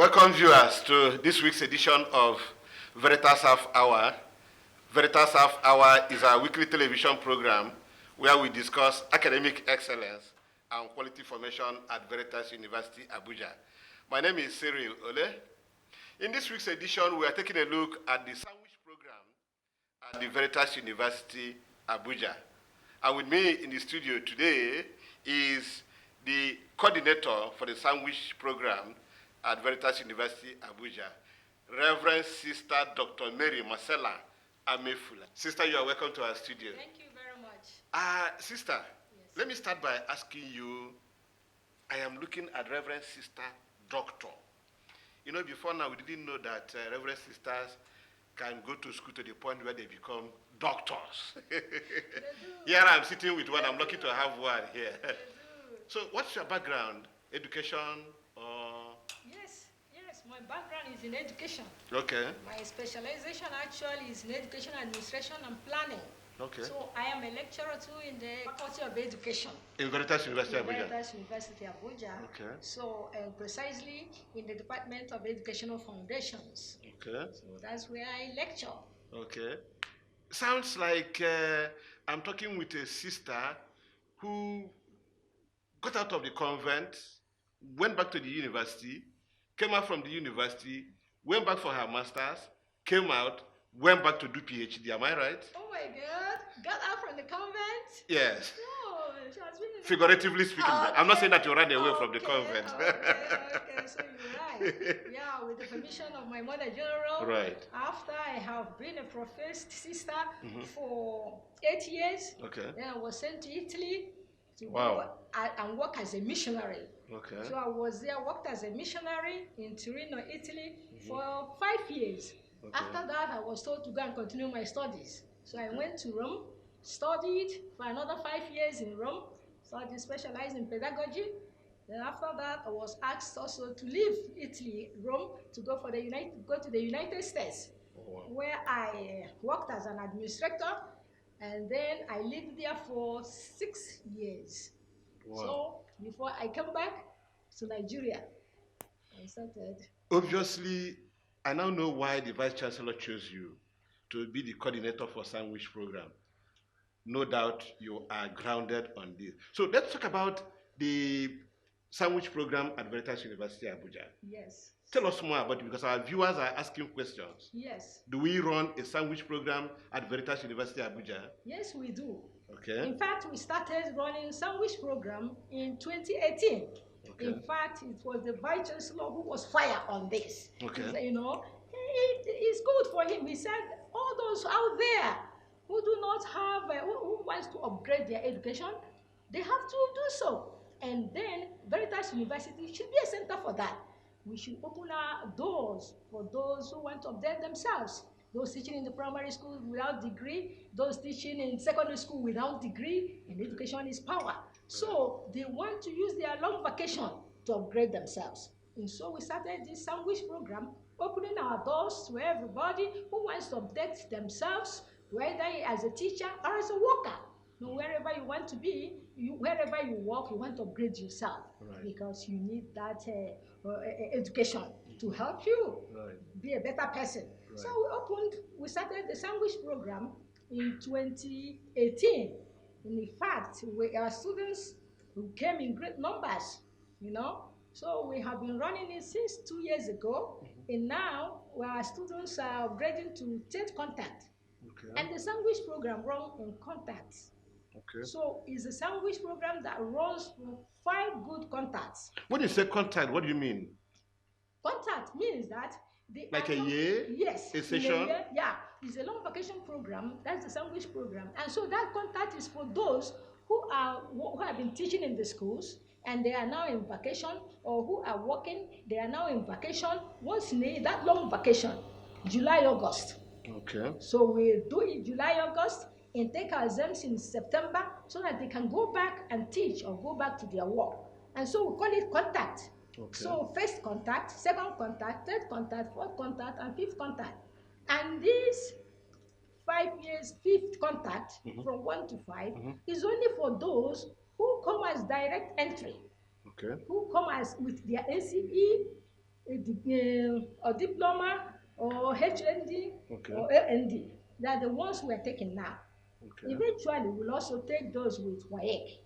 Welcome viewers to this week's edition of Veritas Half Hour. Veritas Half Hour is our weekly television program where we discuss academic excellence and quality formation at Veritas University, Abuja. My name is Cyril Ole. In this week's edition, we are taking a look at the sandwich program at the Veritas University, Abuja. And with me in the studio today is the coordinator for the sandwich program at Veritas University, Abuja, Reverend Sister Dr. Mary Marcella Amefula. Sister, you are welcome to our studio. Thank you very much. Sister, yes. Let me start by asking you, I am looking at Reverend Sister Doctor. You know, before now, we didn't know that Reverend Sisters can go to school to the point where they become doctors. Here I'm sitting with one. I'm lucky to have one here. So what's your background? Education or? Yes, my background is in education. Okay. My specialization actually is in education administration and planning. Okay. So I am a lecturer too in the Faculty of Education. In Veritas University, Abuja? Veritas University, Abuja. Okay. So precisely in the Department of Educational Foundations. Okay. So that's where I lecture. Okay. Sounds like I'm talking with a sister who got out of the convent, went back to the university, came out from the university, went back for her master's, came out, went back to do PhD. Am I right? Oh my God! Got out from the convent? Yes. No, she has been in Figuratively speaking. Okay. I'm not saying that you ran away from the convent. Okay, so you're right. Yeah, with the permission of my Mother General. Right. After I have been a professed sister for 8 years, then I was sent to Italy to go and work as a missionary. Okay. So I was there, worked as a missionary in Torino, Italy for 5 years. Okay. After that, I was told to go and continue my studies. So I went to Rome, studied for another 5 years in Rome, studied, specialized in pedagogy. Then after that, I was asked also to leave Italy, Rome, to go to the United States, where I worked as an administrator, and then I lived there for 6 years. Wow. So before I came back to Nigeria, I started. Obviously, I now know why the Vice Chancellor chose you to be the coordinator for sandwich program. No doubt you are grounded on this. So let's talk about the sandwich program at Veritas University, Abuja. Yes. Tell us more about it because our viewers are asking questions. Yes. Do we run a sandwich program at Veritas University, Abuja? Yes, we do. Okay. In fact, we started running sandwich program in 2018. Okay. In fact, it was the Vice Chancellor who was fired on this. Okay. Said, you know, it's good for him. He said, all those out there who do not have, who wants to upgrade their education, they have to do so. And then Veritas University should be a center for that. We should open our doors for those who want to update themselves. Those teaching in the primary school without degree, those teaching in secondary school without degree, and education is power. So they want to use their long vacation to upgrade themselves. And so we started this sandwich program, opening our doors to everybody who wants to update themselves, whether as a teacher or as a worker. You know, wherever you want to be, wherever you work, you want to upgrade yourself because you need that education to help you be a better person. So we started the sandwich program in 2018. And in fact, our students who came in great numbers, you know. So we have been running it since 2 years ago, and now our students are upgrading to third contact. Okay. And the sandwich program runs in contacts. Okay. So it's a sandwich program that runs for 5 good contacts. When you say contact, what do you mean? Contact means that like a year? Yes. A session? Yeah. It's a long vacation program. That's the sandwich program. And so that contact is for those who have been teaching in the schools and they are now in vacation, or who are working, they are now in vacation once in that long vacation, July, August. Okay. So we do it July, August, and take our exams in September so that they can go back and teach or go back to their work. And so we call it contact. Okay. So first contact, second contact, third contact, fourth contact, and fifth contact. And this 5 years, fifth contact from 1 to 5 is only for those who come as direct entry. Okay. Who come as with their NCE a diploma or HND or AND. They are the ones we are taking now. Eventually, we'll also take those with WAEC,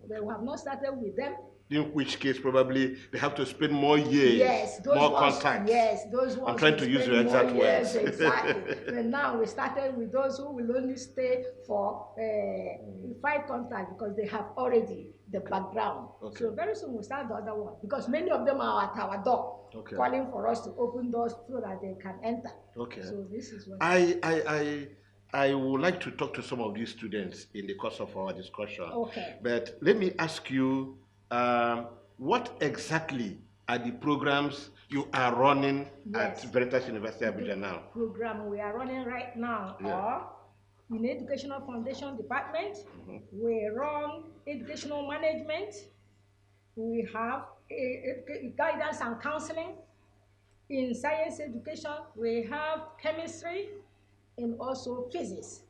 but we have not started with them. In which case, probably they have to spend more years, yes, those more ones, contacts. Yes, those ones. I'm trying to use your exact words. Exactly. But now we started with those who will only stay for 5 contacts because they have already the background. So very soon we'll start the other one because many of them are at our door calling for us to open doors so that they can enter. So this is what I would like to talk to some of these students in the course of our discussion. Okay. But let me ask you, what exactly are the programs you are running at Veritas University Abuja now? Program we are running right now are in Educational Foundation Department. We run Educational Management. We have Guidance and Counseling. In Science Education, we have Chemistry and also Physics.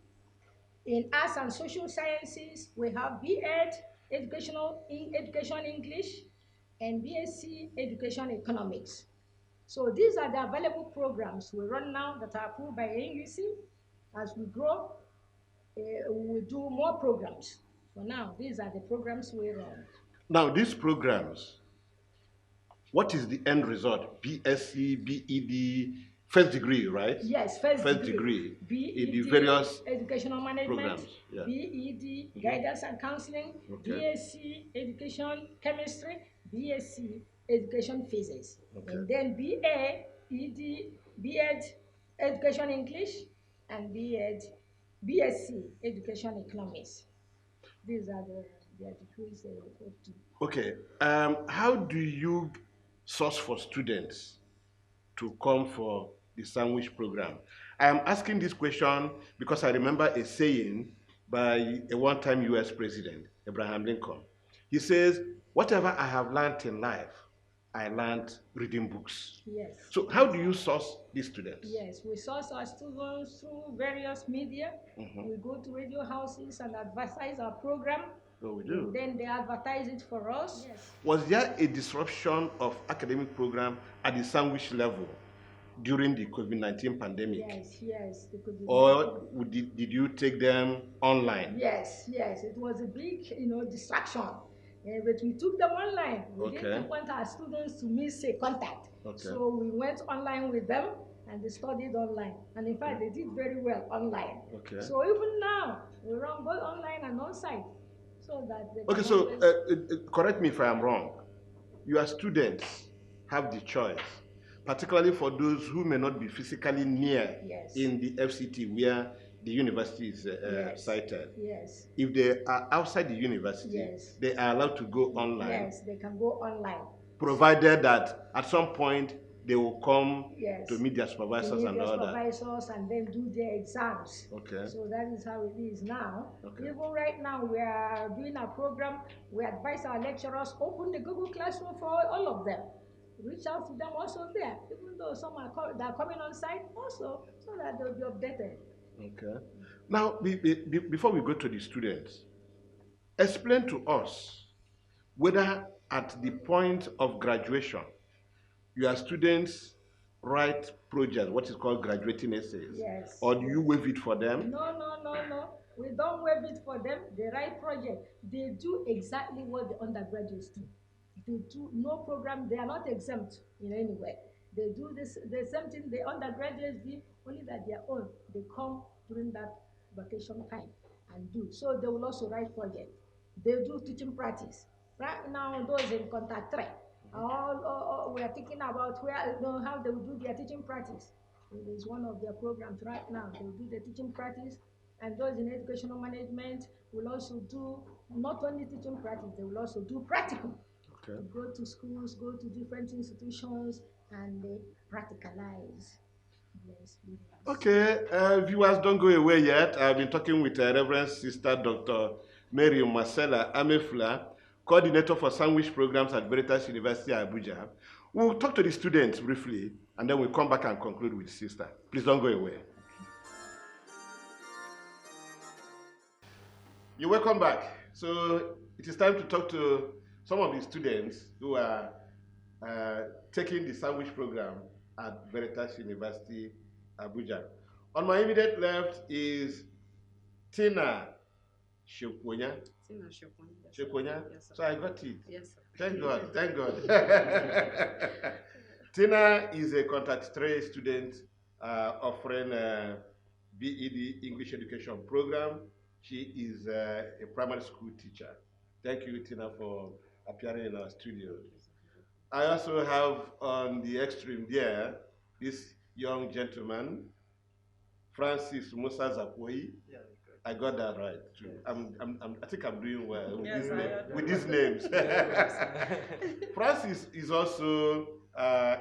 In Arts and Social Sciences, we have B.Ed, Education English, and BSc Education Economics. So these are the available programs we run now that are approved by AUC. As we grow, we will do more programs. For now, these are the programs we run. Now, these programs, what is the end result? BSc, BEd, first degree, right? Yes, first degree. BEd, in the various Educational Management, programs. Yeah. BEd, Guidance and Counseling, BSc Education Chemistry, BSc Education Physics, and then BA, ED, BEd Education English, and BSc Education Economics. These are the degrees they go to. Okay. How do you source for students to come for the sandwich program? I am asking this question because I remember a saying by a one-time US president, Abraham Lincoln. He says, whatever I have learned in life, I learned reading books. Yes. So how do you source these students? Yes, we source our students through various media. We go to radio houses and advertise our program. Oh, we do. And then they advertise it for us. Yes. Was there a disruption of academic program at the sandwich level during the COVID-19 pandemic? Yes. Or did you take them online? Yes, it was a big, distraction. But we took them online. We didn't want our students to miss a contact. So we went online with them and they studied online. And in fact, they did very well online. So even now, we run both online and on-site. So that they correct me if I am wrong. Your students have the choice, particularly for those who may not be physically near in the FCT where the university is cited. Yes. If they are outside the university, they are allowed to go online. Yes, they can go online. Provided that at some point they will come to meet their supervisors and all that. Supervisors and then do their exams. So that is how it is now. Even right now, we are doing a program. We advise our lecturers open the Google Classroom for all of them. Reach out to them also there, even though some are coming on site also, so that they'll be updated. Now, before we go to the students, explain to us whether at the point of graduation, your students write projects, what is called graduating essays, or do you waive it for them? No. We don't waive it for them. They write projects. They do exactly what the undergraduates do. They do no program. They are not exempt in any way. They do the same thing the undergraduates do, only that they are own. They come during that vacation time and do. So they will also write projects. They do teaching practice. Right now, those in contact 3. We are thinking about how they will do their teaching practice. It is one of their programs right now. They will do the teaching practice, and those in educational management will also do not only teaching practice, they will also do practical. To go to schools, go to different institutions, and they practicalize. Viewers, don't go away yet. I've been talking with Reverend Sister Dr. Mary Marcella Amefla, coordinator for sandwich programs at Veritas University Abuja. We'll talk to the students briefly, and then we'll come back and conclude with Sister. Please don't go away. You're welcome back. So it is time to talk to some of the students who are taking the sandwich program at Veritas University, Abuja. On my immediate left is Tina Shukwonya. Tina Shukwonya. Yes, Shukwonya? yes, So I got it. Yes, sir. Thank God, thank God. Tina is a contact trace student offering BED English Education Program. She is a primary school teacher. Thank you, Tina, for appearing in our studio. I also have on the extreme there this young gentleman, Francis Musa Zapoi. Yeah, I got that right too. Yes. I think I'm doing well with, yes, with these names. Francis is also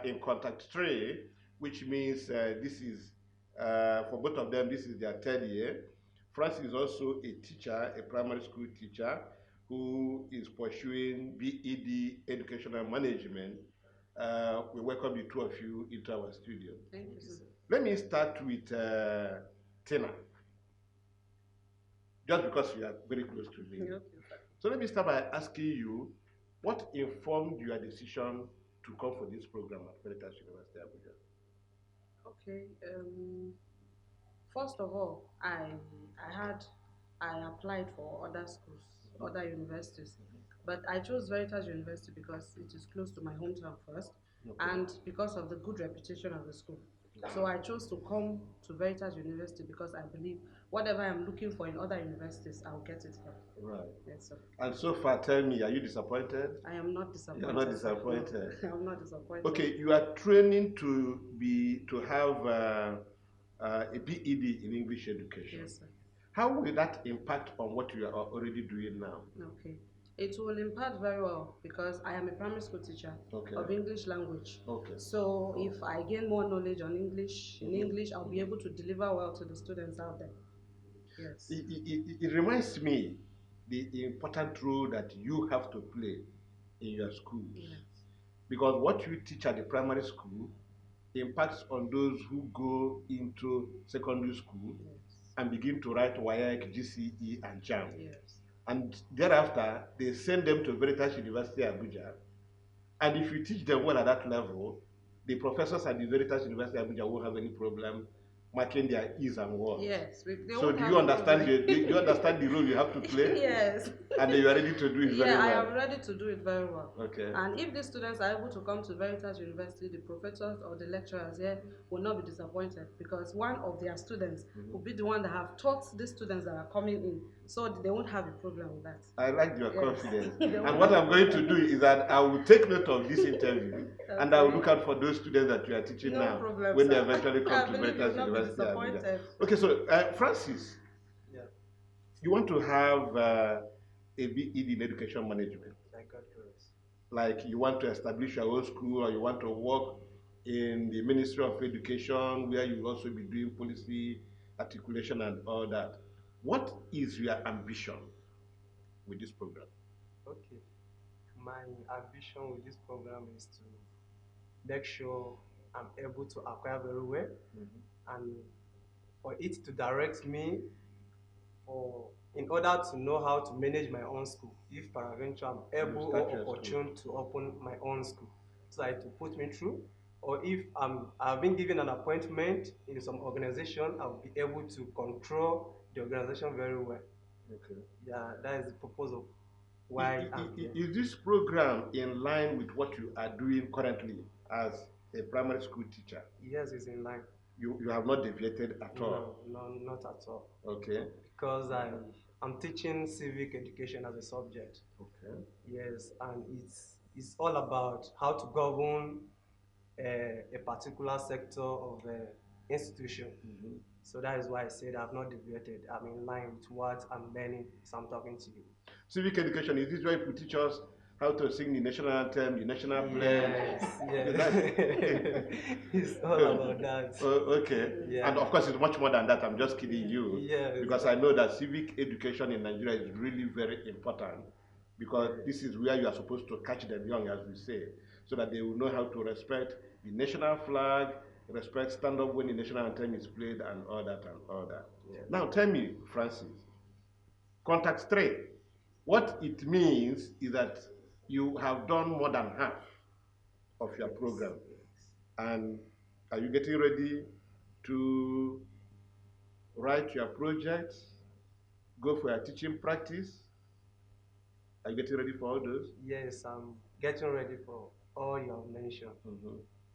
in contact tree, which means this is, for both of them, this is their third year. Francis is also a teacher, a primary school teacher, who is pursuing BED Educational Management. We welcome the two of you into our studio. Thank you, sir. Let me start with Tina, just because you are very close to me. Okay. So let me start by asking you, what informed your decision to come for this program at VERITAS University, Abuja? Okay. First of all, I applied for other schools, other universities, but I chose Veritas University because it is close to my hometown first, okay, and because of the good reputation of the school. So I chose to come to Veritas University because I believe whatever I'm looking for in other universities, I'll get it here. Right. Yes, sir. And so far, tell me, are you disappointed? I am not disappointed. You're not disappointed. No, I'm not disappointed. Okay, you are training to have a BED in English education. Yes, sir. How will that impact on what you are already doing now? Okay. It will impact very well because I am a primary school teacher, okay, of English language. Okay. So if I gain more knowledge on English, in English, I'll be able to deliver well to the students out there. Yes. It reminds me the important role that you have to play in your schools. Yes. Because what you teach at the primary school impacts on those who go into secondary school, yes, and begin to write WAEC, GCE, and JAM. Yes. And thereafter, they send them to Veritas University, Abuja. And if you teach them well at that level, the professors at the Veritas University, Abuja won't have any problem marking their E's and words. Yes. So do you understand the role you have to play? Yes. And you are ready to do it very well? Yeah, I am ready to do it very well. Okay. And if the students are able to come to Veritas University, the professors or the lecturers here will not be disappointed because one of their students will be the one that have taught the students that are coming in. So they won't have a problem with that. I like your confidence. And what I'm going to do is that I will take note of this interview, okay, and I will look out for those students that you are teaching now problem, when sir. they eventually come to Veritas University. Okay, so Francis, yeah, you want to have a BED in education management. Like you want to establish your own school, or you want to work in the Ministry of Education where you will also be doing policy articulation and all that. What is your ambition with this program? Okay, my ambition with this program is to make sure I'm able to acquire very well, and for it to direct me in order to know how to manage my own school, if peradventure I'm able or opportune to open my own school, so to put me through, or if I've been given an appointment in some organization, I'll be able to control the organization very well. Okay. Yeah, that is the purpose of why I'm here. Is this program in line with what you are doing currently as a primary school teacher? Yes, it's in line. You have not deviated at all? No, not at all. Okay. Because I'm teaching civic education as a subject. Okay. Yes, and it's all about how to govern a particular sector of an institution. So that is why I said I've not deviated. I'm in line with what I'm learning as I'm talking to you. Civic education, is this where you teach us how to sing the national anthem, the national pledge? Yes. It's all about that. Okay. Yeah. And of course, it's much more than that. I'm just kidding you. Yes. Because I know that civic education in Nigeria is really very important, because this is where you are supposed to catch them young, as we say, so that they will know how to respect the national flag, respect, stand up when the national anthem is played, and all that and all that. Yes. Now tell me, Francis, contact straight. What it means is that you have done more than half of your program. And are you getting ready to write your project, go for your teaching practice? Are you getting ready for all those? Yes, I'm getting ready for all you have mentioned.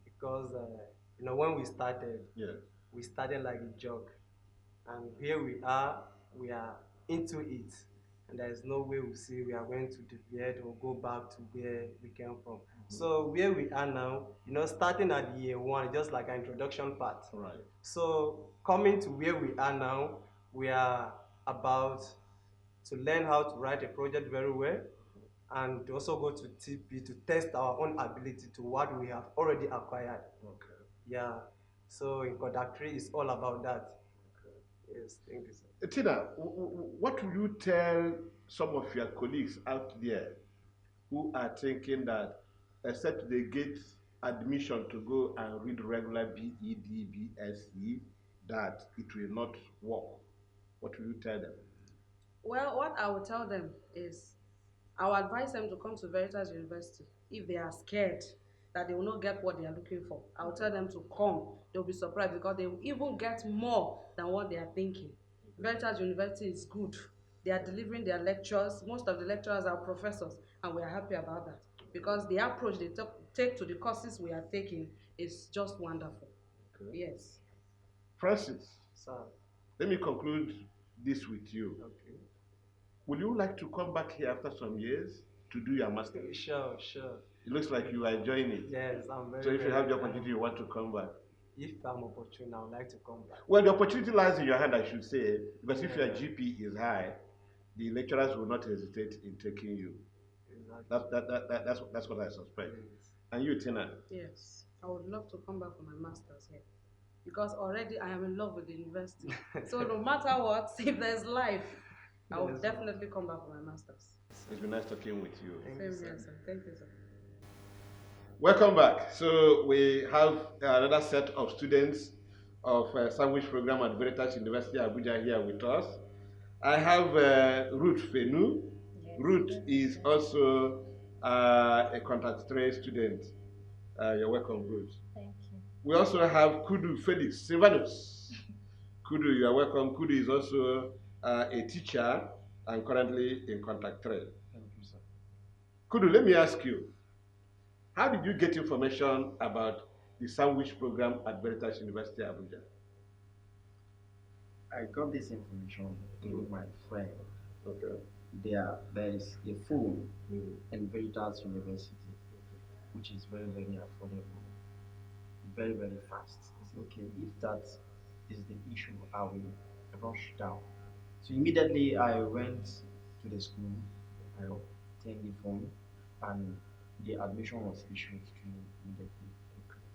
Because when Yeah. we started like a joke, and here we are into it, and there is no way we see we are going to deviate or go back to where we came from. So where we are now, starting at year one, just like an introduction part. Right. So coming to where we are now, we are about to learn how to write a project very well, and also go to TP to test our own ability to what we have already acquired. Okay. Yeah. So in conductory, it's all about that. Okay. Yes, thank you, sir. Tina, what will you tell some of your colleagues out there who are thinking that except they get admission to go and read regular BEd, BSc, that it will not work? What will you tell them? Well, what I would tell them is I will advise them to come to Veritas University. If they are scared that they will not get what they are looking for, I will tell them to come. They'll be surprised because they will even get more than what they are thinking. Veritas University is good. They are delivering their lectures. Most of the lecturers are professors, and we are happy about that because the approach they take to the courses we are taking is just wonderful. Okay. Yes. Francis, Sir. let me conclude this with you. Okay. Would you like to come back here after some years to do your master's? Sure, sure. It looks like you are enjoying it. Yes, I'm very. So if you have the very, opportunity, you want to come back. If I'm opportune, I would like to come back. Well, the opportunity lies in your hand, I should say, because if your GP is high, the lecturers will not hesitate in taking you. Exactly. That's what I suspect. Yes. And you, Tina? Yes. I would love to come back for my master's here because already I am in love with the university. So no matter what, if there's life, I will definitely come back for my master's. It's been nice talking with you. Same here, sir. Thank you, sir. Welcome back. So we have another set of students of Sandwich Program at Veritas University Abuja here with us. I have Ruth Fenu. Yes, Ruth is also a contact trace student. You're welcome, Ruth. Thank you. We also have Kudu Felix Silvanus. Kudu, you are welcome. Kudu is also a teacher and currently in contact trade. Thank you, sir. Kudu, let me ask you, how did you get information about the Sandwich Program at Veritas University Abuja? I got this information through my friend. Okay. There is a phone in Veritas University, which is very, very affordable, very, very fast. I said, okay, if that is the issue, I will rush down. So immediately I went to the school, I obtained the phone, and the admission was issued to me immediately,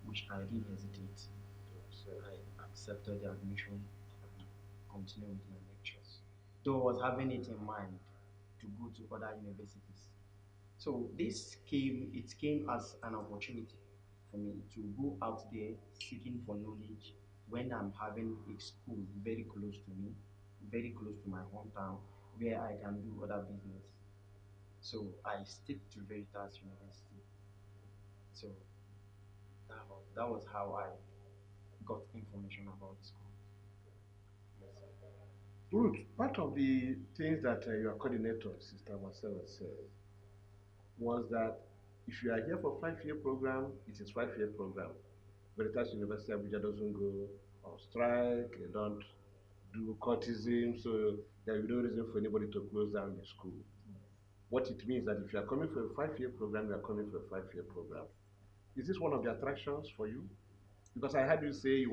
which I didn't hesitate. So I accepted the admission and continued with my lectures. Though I was having it in mind to go to other universities. So it came as an opportunity for me to go out there seeking for knowledge when I'm having a school very close to me, very close to my hometown, where I can do other business. So I stick to Veritas University. So that was how I got information about the school. Ruth, part of the things that your coordinator, Sister Marcella, said was that if you are here for a 5-year program, it is 5-year program. Veritas University Abuja doesn't go on strike, they don't do courtism, so there will be no reason for anybody to close down the school. What it means that if you are coming for a 5-year program, you are coming for a 5-year program. Is this one of the attractions for you? Because I heard you say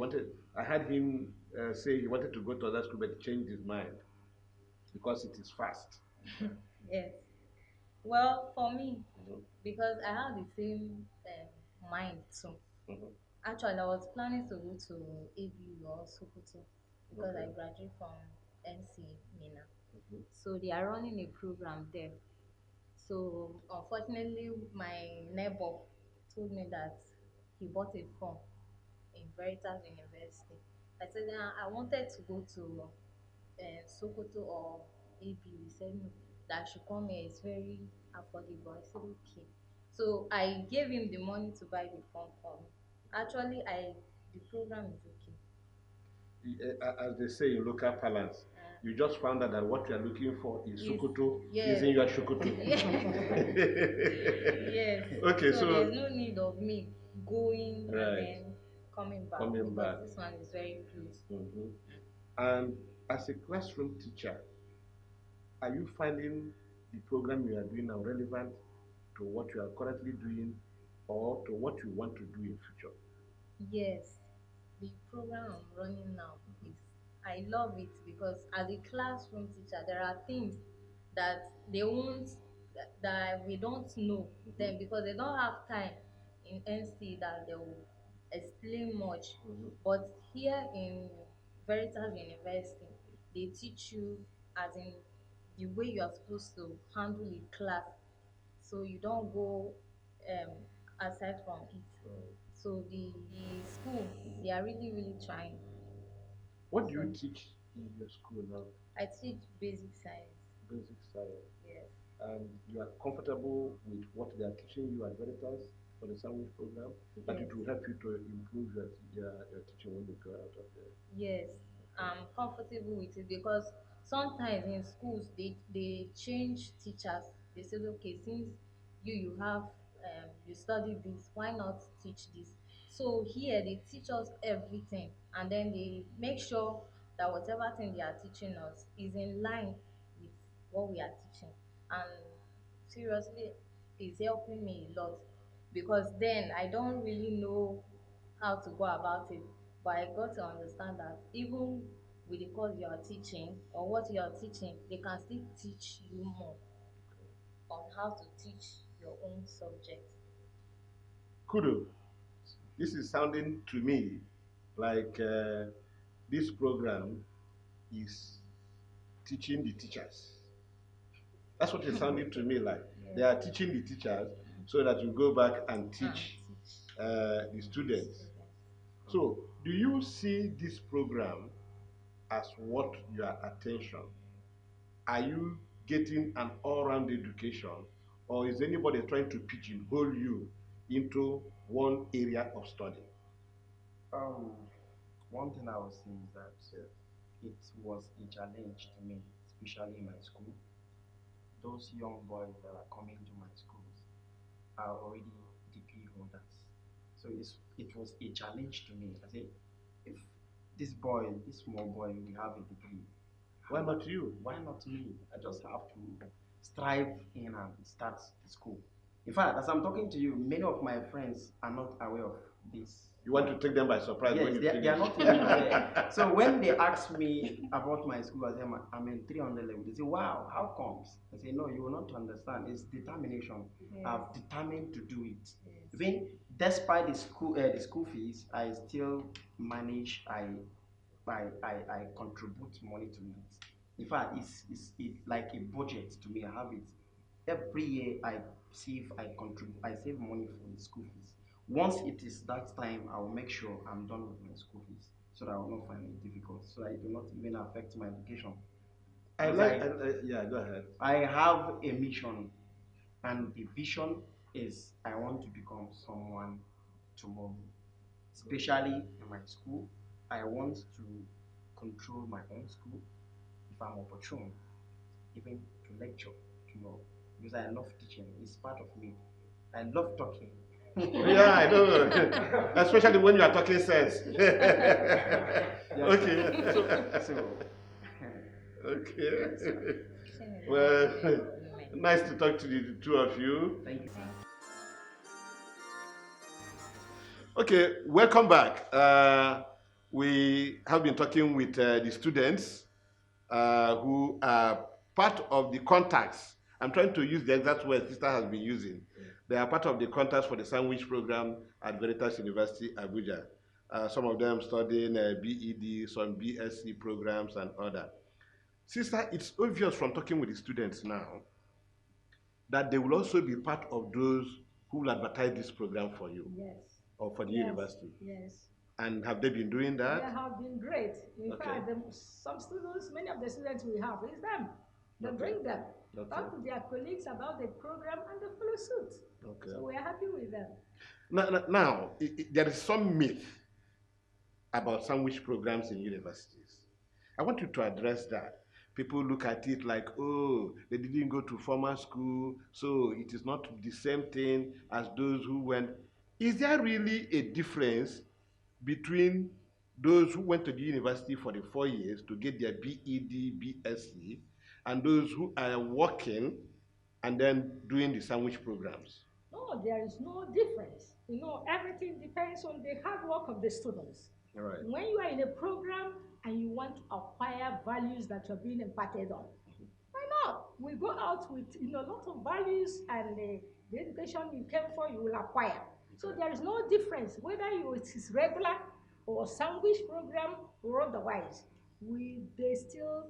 I had him say he wanted to go to other school but changed his mind because it is fast. Yes. Well, for me, because I have the same mind too. Actually, I was planning to go to ABU or Sokoto because I graduated from NC Mina. So they are running a program there. So unfortunately, my neighbor told me that he bought a form in Veritas University. I said I wanted to go to Sokoto or ABU. He said no, that I should come here. It's very affordable. I said okay. So I gave him the money to buy the phone for me. Actually, the program is okay. As they say in local parlance, you just found out that what you are looking for is Sokoto, yes. is in your Sokoto. Yes. Okay, so there's no need of me going right, and then coming back coming because back. this one is very close. And as a classroom teacher, are you finding the program you are doing now relevant to what you are currently doing or to what you want to do in future? Yes, the program I'm running now is I love it because as a classroom teacher, there are things that they won't that we don't know them because they don't have time in NC that they will explain much. But here in Veritas University, they teach you as in the way you are supposed to handle a class, so you don't go um aside from it. So the school, they are really trying. What do So you teach in your school now? I teach basic science. Basic science. Yes. And you are comfortable with what they are teaching you at Veritas for the sandwich program? That it will help you to improve your teaching when you go out of there? Yes, I'm comfortable with it because sometimes in schools they change teachers. They say, okay, since you have you study this, why not teach this? So here they teach us everything, and then they make sure that whatever thing they are teaching us is in line with what we are teaching. And seriously, it's helping me a lot because then I don't really know how to go about it, but I got to understand that even with the course you are teaching or what you are teaching, they can still teach you more on how to teach your own subject. Kudo, this is sounding to me like this program is teaching the teachers. That's what it's sounding to me like. Yes. They are teaching the teachers so that you go back and teach the students. So, do you see this program as worth your attention? Are you getting an all-round education, or is anybody trying to pigeonhole you into one area of study? Um, One thing I would say is that it was a challenge to me, especially in my school. Those young boys that are coming to my schools are already degree holders. So it was a challenge to me. I say, if this boy, this small boy, we have a degree, Why not you? why not me? I just have to strive in and start the school. In fact, as I'm talking to you, many of my friends are not aware of this. You want to take them by surprise Yes, when you they are finish. not even aware. So when they ask me about my school, I say I'm in 300 level. They say, wow, how comes? I say, no, you will not understand. It's determination. Yes. I've determined to do it. Even despite the school fees, I still manage. I contribute money to it. In fact, it's like a budget to me. I have it every year. I save money for the school fees. Once it is that time, I will make sure I'm done with my school fees so that I will not find it difficult, so that it will not even affect my education. Yeah, go ahead. I have a mission, and the vision is I want to become someone tomorrow, especially in my school. I want to control my own school if I'm opportune, even to lecture tomorrow, because I love teaching. It's part of me. I love talking. Yeah, I know. Especially when you are talking sense. Okay. So, okay. Well, nice to talk to the two of you. thank you. Okay, welcome back. We have been talking with the students who are part of the contacts. I'm trying to use the exact word Sister has been using. They are part of the contacts for the sandwich program at Veritas University, Abuja. Some of them studying BED, some BSc programs and other. Sister, it's obvious from talking with the students now that they will also be part of those who will advertise this program for you. Yes. Or for the Yes. university. Yes. And have they been doing that? They have been great. In fact, some students, many of the students we have, is them. They bring them. Talk to their colleagues about the program and they follow suit. So we are happy with them. Now there is some myth about sandwich programs in universities. I want you to address that. People look at it like, oh, they didn't go to formal school, so it is not the same thing as those who went. Is there really a difference between those who went to the university for the 4 years to get their BEd, BSc, and those who are working and then doing the sandwich programs? No, there is no difference. You know, everything depends on the hard work of the students. Right. When you are in a program and you want to acquire values that you're being imparted on, why not? We go out with a lot of values, and the education you came for, you will acquire. So there is no difference whether it is regular or sandwich program or otherwise. They still,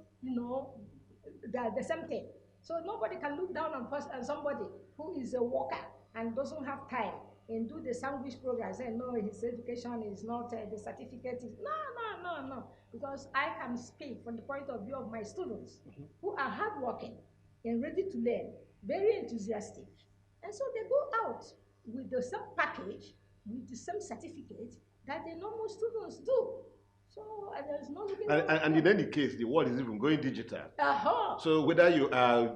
they're the same thing. So nobody can look down on somebody who is a worker and doesn't have time and do the sandwich program. Say, no, his education is not, the certificate is, no. Because I can speak from the point of view of my students who are hardworking and ready to learn, very enthusiastic. And so they go out with the same package, with the same certificate that the normal students do. So there's no looking and in any case, the world is even going digital. So whether you are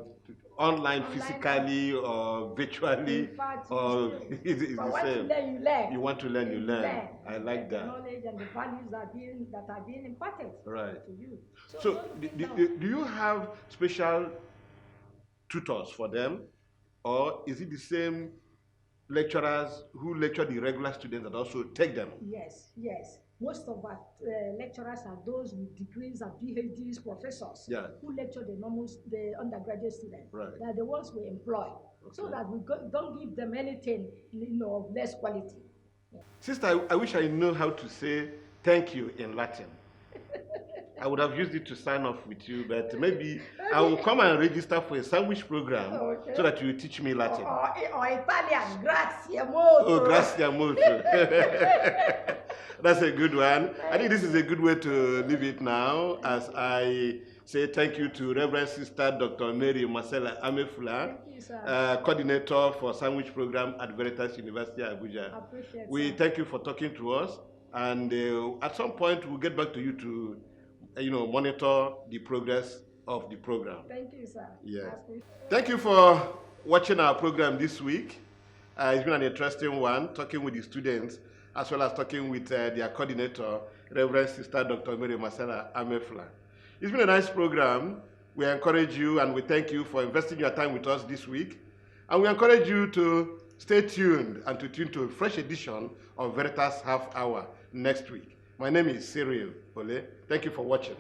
online physically or virtually, in fact, or it's the same. You learn. You want to learn, you learn. I like that. The knowledge and the values that are being imparted to you. So do you have special tutors for them, or is it the same lecturers who lecture the regular students that also take them? Yes. Most of our lecturers are those with degrees and PhDs, professors who lecture the undergraduate students. Right. They are the ones we employ, so that we don't give them anything of less quality. Sister, I wish I knew how to say thank you in Latin. I would have used it to sign off with you, but maybe I will come and register for a sandwich program so that you will teach me Latin. Or Italian, grazie molto. Oh, grazie molto. That's a good one. I think this is a good way to leave it now, as I say thank you to Reverend Sister Dr. Mary Marcella Amefula, coordinator for sandwich program at VERITAS University, Abuja. We thank you for talking to us, and at some point we'll get back to you to monitor the progress of the program. Thank you, sir. Yes. Thank you for watching our program this week. It's been an interesting one, talking with the students, as well as talking with their coordinator, Reverend Sister Dr. Mary Marcella Amefla. It's been a nice program. We encourage you and we thank you for investing your time with us this week. And we encourage you to stay tuned and to tune to a fresh edition of Veritas Half Hour next week. My name is Cyril Ole. Thank you for watching.